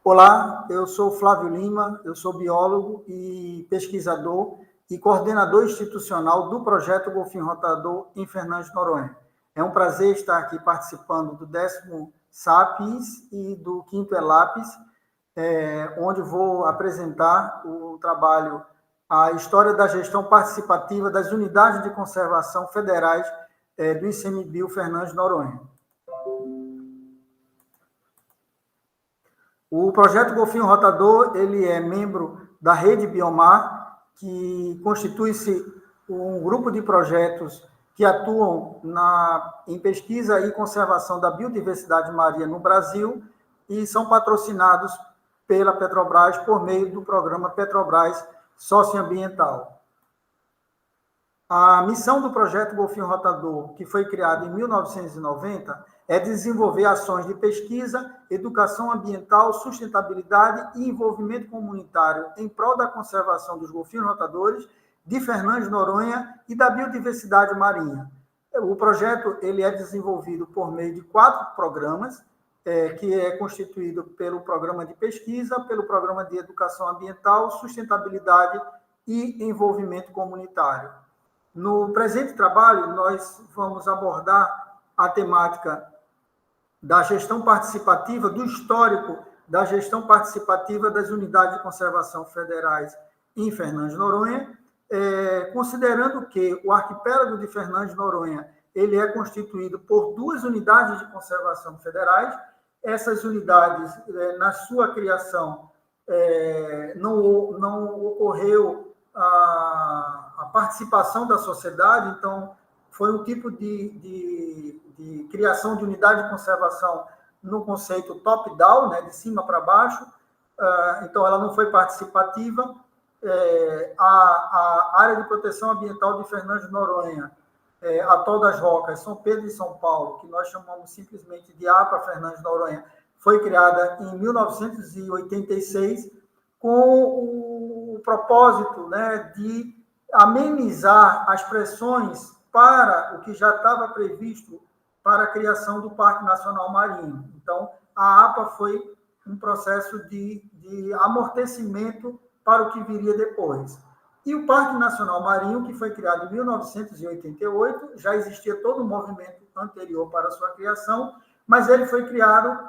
Olá, eu sou Flávio Lima, eu sou biólogo e pesquisador e coordenador institucional do projeto Golfinho Rotador em Fernando de Noronha. É um prazer estar aqui participando do 10º SAPIS e do 5º ELAPIS, onde vou apresentar o trabalho, a história da gestão participativa das unidades de conservação federais do ICMBio Fernando de Noronha. O projeto Golfinho Rotador, ele é membro da Rede Biomar, que constitui-se um grupo de projetos que atuam em pesquisa e conservação da biodiversidade marinha no Brasil e são patrocinados pela Petrobras por meio do programa Petrobras Socioambiental. A missão do projeto Golfinho Rotador, que foi criado em 1990, é desenvolver ações de pesquisa, educação ambiental, sustentabilidade e envolvimento comunitário em prol da conservação dos golfinhos rotadores de Fernando de Noronha e da biodiversidade marinha. O projeto ele é desenvolvido por meio de 4 programas, que é constituído pelo programa de pesquisa, pelo programa de educação ambiental, sustentabilidade e envolvimento comunitário. No presente trabalho, nós vamos abordar a temática da gestão participativa, do histórico da gestão participativa das unidades de conservação federais em Fernando de Noronha, considerando que o arquipélago de Fernando de Noronha ele é constituído por 2 unidades de conservação federais. Essas unidades, na sua criação, não ocorreu a participação da sociedade, então foi um tipo de criação de unidade de conservação no conceito top-down, né, de cima para baixo, então ela não foi participativa. A área de proteção ambiental de Fernando de Noronha, Atol das Rocas, São Pedro e São Paulo, que nós chamamos simplesmente de APA Fernando de Noronha, foi criada em 1986 com o propósito, né, de amenizar as pressões para o que já estava previsto para a criação do Parque Nacional Marinho. Então, a APA foi um processo de amortecimento para o que viria depois. E o Parque Nacional Marinho, que foi criado em 1988, já existia todo um movimento anterior para a sua criação, mas ele foi criado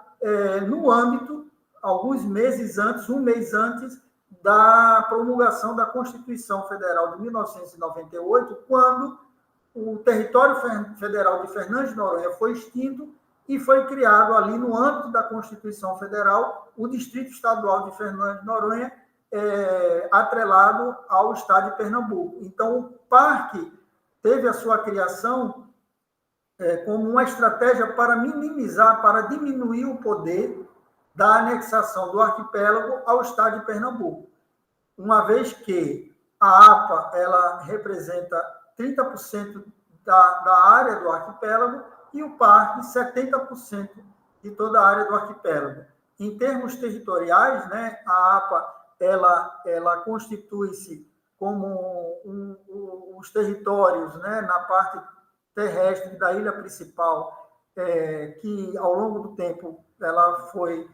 no âmbito, alguns meses antes, um mês antes, da promulgação da Constituição Federal de 1998, quando o território federal de Fernando de Noronha foi extinto e foi criado ali no âmbito da Constituição Federal o Distrito Estadual de Fernando de Noronha, atrelado ao estado de Pernambuco. Então, o parque teve a sua criação como uma estratégia para minimizar, para diminuir o poder da anexação do arquipélago ao estado de Pernambuco, uma vez que a APA ela representa 30% da área do arquipélago e o parque 70% de toda a área do arquipélago. Em termos territoriais, né, a APA ela constitui-se como os territórios, né, na parte terrestre da ilha principal, que ao longo do tempo ela foi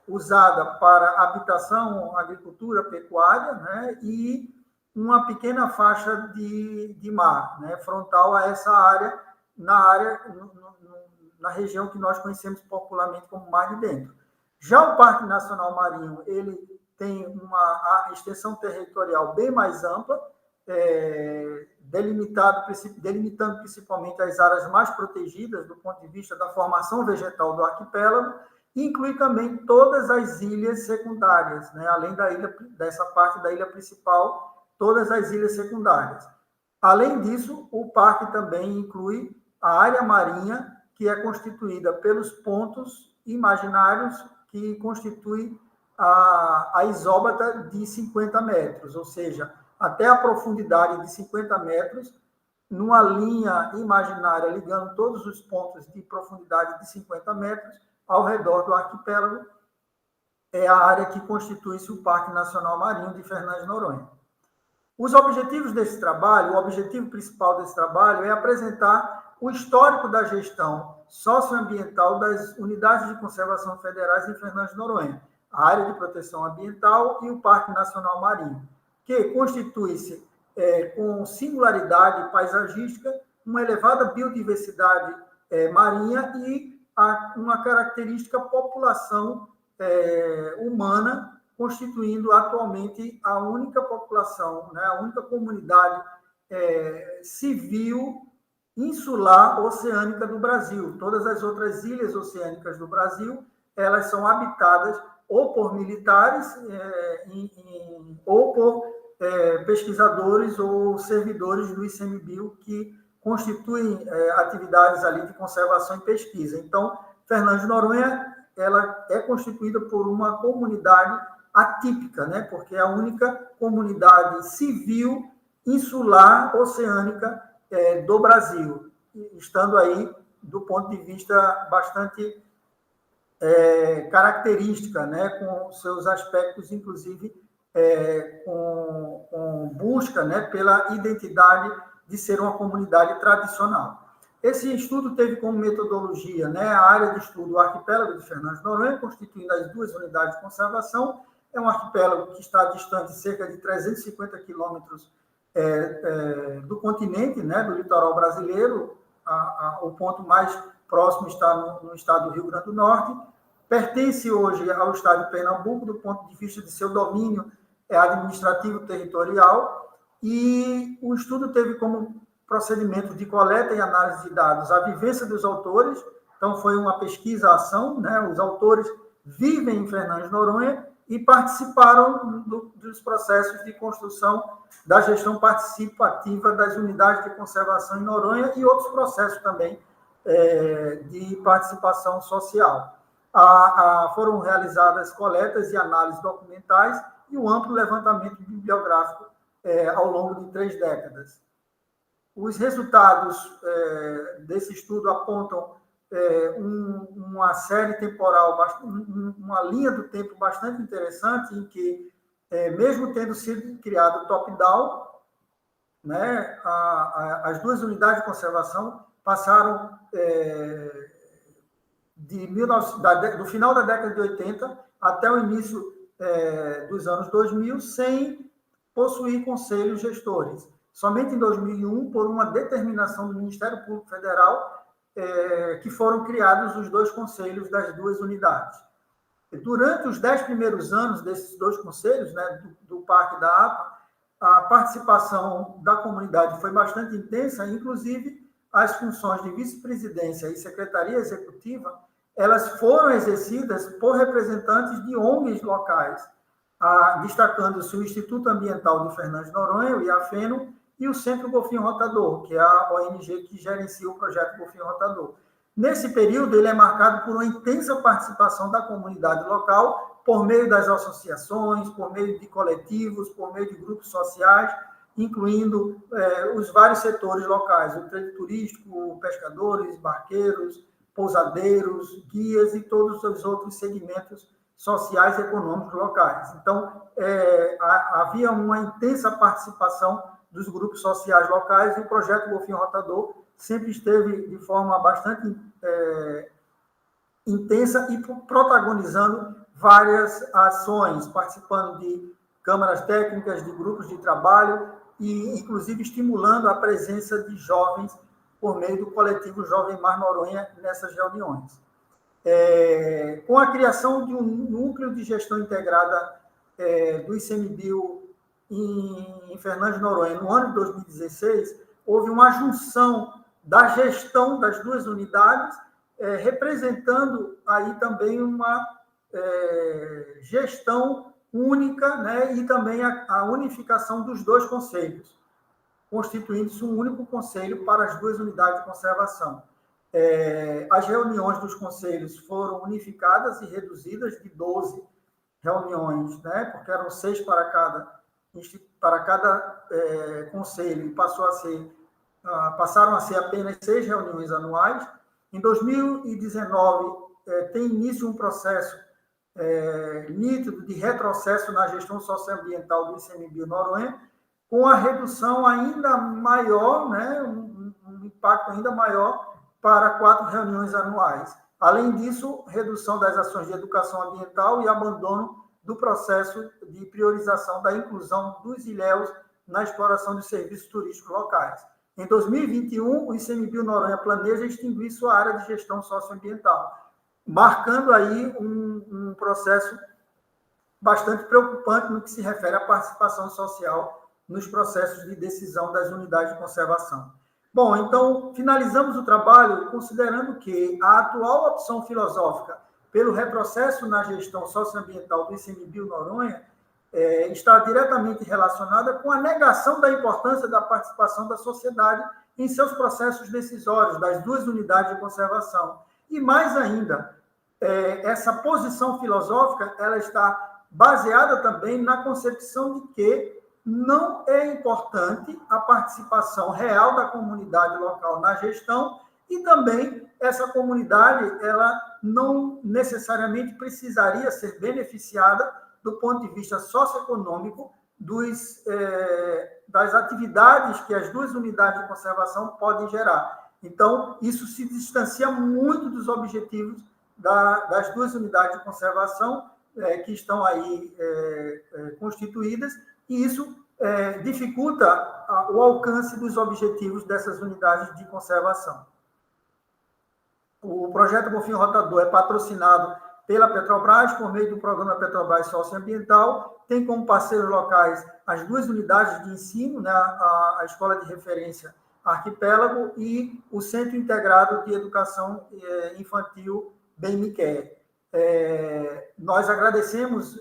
usada para habitação, agricultura, pecuária, né, e uma pequena faixa de mar, né, frontal a essa área, na região que nós conhecemos popularmente como Mar de Dentro. Já o Parque Nacional Marinho, ele tem uma extensão territorial bem mais ampla, delimitando principalmente as áreas mais protegidas do ponto de vista da formação vegetal do arquipélago, e inclui também todas as ilhas secundárias, né, além dessa parte da ilha principal, todas as ilhas secundárias. Além disso, o parque também inclui a área marinha, que é constituída pelos pontos imaginários que constituem a isóbata de 50 metros, ou seja, até a profundidade de 50 metros, numa linha imaginária ligando todos os pontos de profundidade de 50 metros ao redor do arquipélago, é a área que constitui-se o Parque Nacional Marinho de Fernando de Noronha. Os objetivos desse trabalho, o objetivo principal desse trabalho é apresentar o histórico da gestão socioambiental das unidades de conservação federais em Fernando de Noronha, a área de proteção ambiental e o Parque Nacional Marinho, que constitui-se com singularidade paisagística, uma elevada biodiversidade marinha e uma característica população humana, constituindo atualmente a única população, né, a única comunidade civil insular oceânica do Brasil. Todas as outras ilhas oceânicas do Brasil, elas são habitadas ou por militares ou por pesquisadores ou servidores do ICMBio que constituem atividades ali de conservação e pesquisa. Então, Fernando de Noronha, ela é constituída por uma comunidade atípica, né? Porque é a única comunidade civil insular oceânica do Brasil, estando aí do ponto de vista bastante característica, né? Com seus aspectos, inclusive, com busca, né? Pela identidade de ser uma comunidade tradicional. Esse estudo teve como metodologia, né, a área de estudo, o arquipélago de Fernando de Noronha, constituindo as duas unidades de conservação. É um arquipélago que está distante cerca de 350 quilômetros do continente, né, do litoral brasileiro. O ponto mais próximo está no estado do Rio Grande do Norte. Pertence hoje ao estado de Pernambuco, do ponto de vista de seu domínio administrativo territorial, e o estudo teve como procedimento de coleta e análise de dados a vivência dos autores. Então, foi uma pesquisa-ação, né? Os autores vivem em Fernando de Noronha e participaram dos processos de construção da gestão participativa das unidades de conservação em Noronha e outros processos também de participação social. Foram realizadas coletas e análises documentais e um amplo levantamento bibliográfico ao longo de 3 décadas. Os resultados desse estudo apontam uma série temporal, uma linha do tempo bastante interessante, em que, mesmo tendo sido criado top-down, né, as duas unidades de conservação passaram do final da década de 80 até o início dos anos 2000, sem possuir conselhos gestores. Somente em 2001, por uma determinação do Ministério Público Federal, que foram criados os 2 conselhos das duas unidades. Durante os 10 primeiros anos desses 2 conselhos, né, do Parque da APA, a participação da comunidade foi bastante intensa, inclusive as funções de vice-presidência e secretaria executiva, elas foram exercidas por representantes de ONGs locais, destacando-se o Instituto Ambiental de Fernando de Noronha, o IAFENO, e o Centro Golfinho Rotador, que é a ONG que gerencia o projeto Golfinho Rotador. Nesse período, ele é marcado por uma intensa participação da comunidade local, por meio das associações, por meio de coletivos, por meio de grupos sociais, incluindo os vários setores locais, o trade turístico, pescadores, barqueiros, pousadeiros, guias e todos os outros segmentos sociais e econômicos locais. Então, havia uma intensa participação dos grupos sociais locais, e o projeto Golfinho Rotador sempre esteve de forma bastante intensa e protagonizando várias ações, participando de câmaras técnicas, de grupos de trabalho e, inclusive, estimulando a presença de jovens por meio do coletivo Jovem Mar Noronha nessas reuniões. Com a criação de um núcleo de gestão integrada do ICMBio em Fernando de Noronha, no ano de 2016, houve uma junção da gestão das duas unidades, representando aí também uma gestão única, né, e também a unificação dos 2 conselhos, constituindo-se um único conselho para as duas unidades de conservação. As reuniões dos conselhos foram unificadas e reduzidas de 12 reuniões, né, porque eram 6 para cada conselho, e passaram a ser apenas 6 reuniões anuais. Em 2019, tem início um processo nítido de retrocesso na gestão socioambiental do ICMBio Noronha, com a redução ainda maior, né, um impacto ainda maior para 4 reuniões anuais. Além disso, redução das ações de educação ambiental e abandono do processo de priorização da inclusão dos ilhéus na exploração dos serviços turísticos locais. Em 2021, o ICMBio Noronha planeja extinguir sua área de gestão socioambiental, marcando aí um processo bastante preocupante no que se refere à participação social nos processos de decisão das unidades de conservação. Bom, então, finalizamos o trabalho considerando que a atual opção filosófica pelo retrocesso na gestão socioambiental do ICMBio Noronha está diretamente relacionada com a negação da importância da participação da sociedade em seus processos decisórios das duas unidades de conservação. E mais ainda, essa posição filosófica ela está baseada também na concepção de que não é importante a participação real da comunidade local na gestão e também essa comunidade ela não necessariamente precisaria ser beneficiada do ponto de vista socioeconômico das atividades que as duas unidades de conservação podem gerar. Então, isso se distancia muito dos objetivos das duas unidades de conservação que estão aí constituídas, e isso dificulta o alcance dos objetivos dessas unidades de conservação. O projeto Bonfim Rotador é patrocinado pela Petrobras, por meio do programa Petrobras Socioambiental, tem como parceiros locais as duas unidades de ensino, né, a Escola de Referência Arquipélago e o Centro Integrado de Educação Infantil Bem Me Quer. Nós agradecemos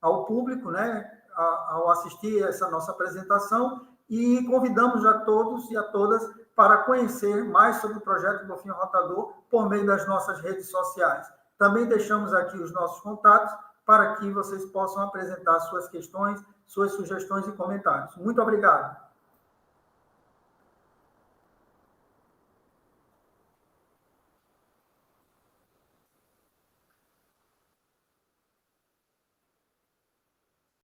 ao público, né, ao assistir essa nossa apresentação e convidamos a todos e a todas para conhecer mais sobre o projeto Bonfim Rotador por meio das nossas redes sociais. Também deixamos aqui os nossos contatos para que vocês possam apresentar suas questões, suas sugestões e comentários. Muito obrigado.